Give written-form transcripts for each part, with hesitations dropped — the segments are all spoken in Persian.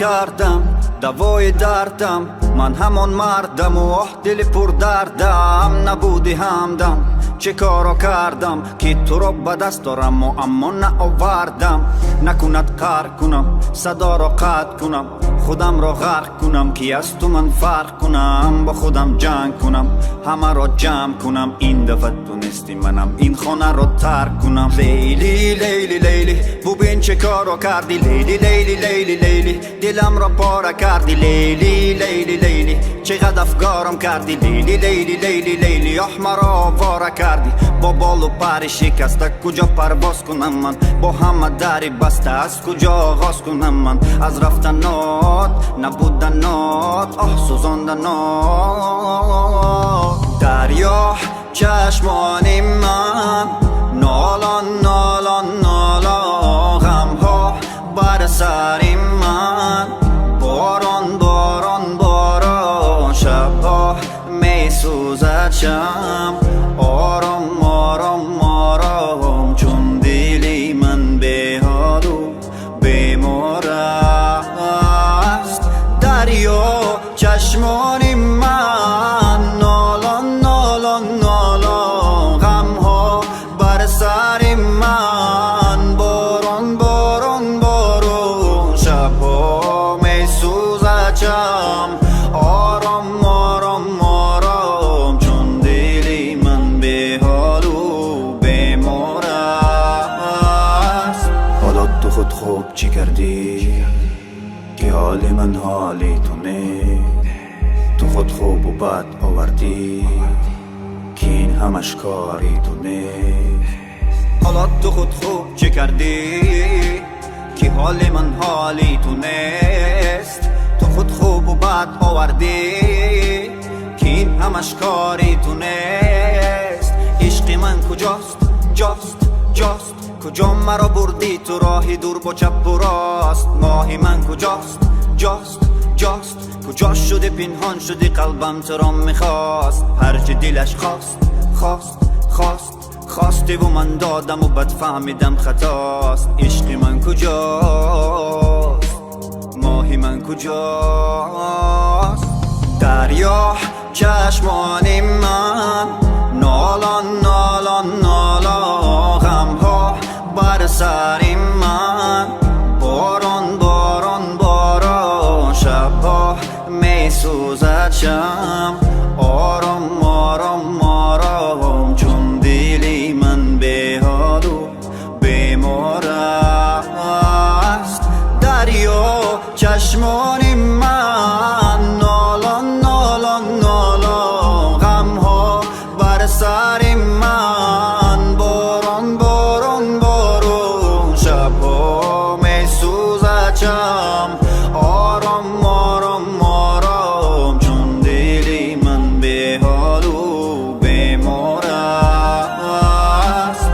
کردم دوای دردم، من همون مردم و دل پر دردم. نبودی همدم چه کارو کردم که تو رو به دست دارم و اما نآوردم. نکند قهر کنم صدا رو قطع کنم، خودم رو غرق کنم که از تو من فرق کنم. با خودم جنگ کنم همه رو جمع کنم، این دفعه تو نیستی منم این خانه رو ترک کنم. لیلی لیلی لیلی ببین چه کارو کردی، لیلی لیلی لیلی لیلی دلم رو پاره کردی. لیلی لیلی لیلی چقدر افکارم کردی، لیلی لیلی لیلی لیلی احمر رو آواره کردی. با بال و پر شکسته کجا پرواز کنم من، با همه دری بسته از کجا آغاز کنم من. از رفتنات نبودنات آه سوزاندنات. دریا چشمان من نالان نالان نالان، غم ها بر سر من باران باران باران. شبها می سوزد شم آرام آرام آرام، چون دلی من به حال و بیمار است. دریا چشمان من نالان نالان نالان، غم ها بر سر من باران باران باران. شبها می سوزد شم آرام آرام آرام، چون دلی من به حال و بیمار است. حالا تو خود خوب چی کردی که حال من حالی تو نیست؟ تو خود خوب و بد آوردی که این همش کاری تو نیست. حالا تو خود خوب چی کردی که حال من حالی تو نیست؟ تو خود خوب و بد آوردی که این همش کاری تو نیست. عشق من کجاست جاست جاست، کجا مرا بردی تو راهی دور با چپ و راست. ماهی من کجاست جاست جاست، کجا شده پنهان شدی قلبم تو را میخواست. هرچی دلش خواست خواست خواست خواستی و من دادم و بد فهمیدم خطاست. عشق من کجاست ماهی من کجاست. دریا چشمان من نالان نالان نالان، غم ها بر سر من باران باران باران. شبها می سوزد شم آرام آرام آرام، چون دلی من به حال و بیمار است. دریا چشمان من نالان نالان نالان، غم ها بر سر من باران باران باران. شبها می سوزد شم آرام آرام آرام، چون دلی من به حال و بیمار است.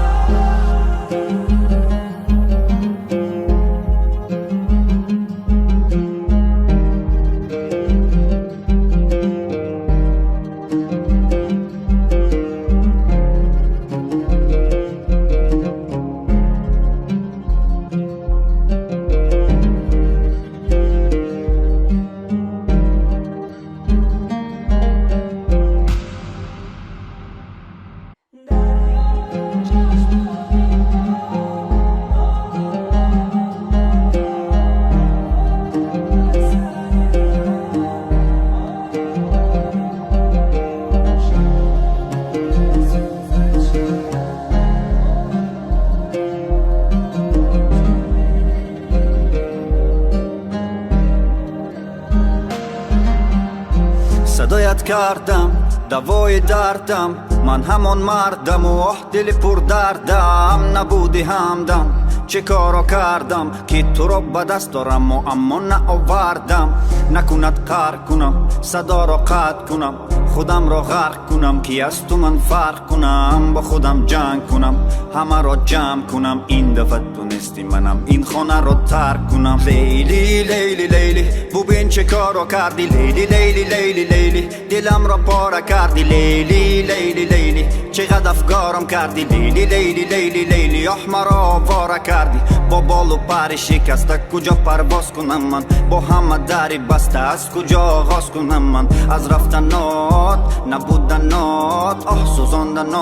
صدایت کردم دوای دردم، من همون مردم و دل پر دردم. نبودی همدم چه کارو کردم که تو رو به دست دارم و اما نآوردم. نکند قهر کنم صدا رو قطع کنم، خودم را غرق کنم که از تو من فرق کنم، با خودم جنگ کنم، همه را جمع کنم. این دفعه تو نیستی منم، این خانه را ترک کنم. لیلی لیلی لیلی ببین چه کارو کردی، لیلی لیلی لیلی لیلی دلم را پاره کردی. لیلی لیلی لیلی چقدر افکارم کردی. لیلی لیلی لیلی لیلی مرا آواره کردی. با بال و پر شکسته کجا پرواز کنم من، با همه دری بسته از کجا آغاز کنم من. از رفتنات نبودنات سوزاندنات.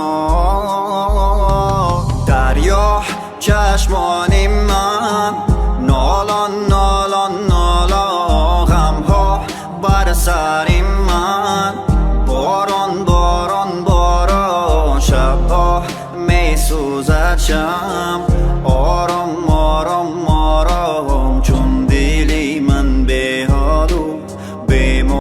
دریا چشمان من نالان نالان نالا، غمها بر سر من باران باران باران. شبها می سوزد شم آرام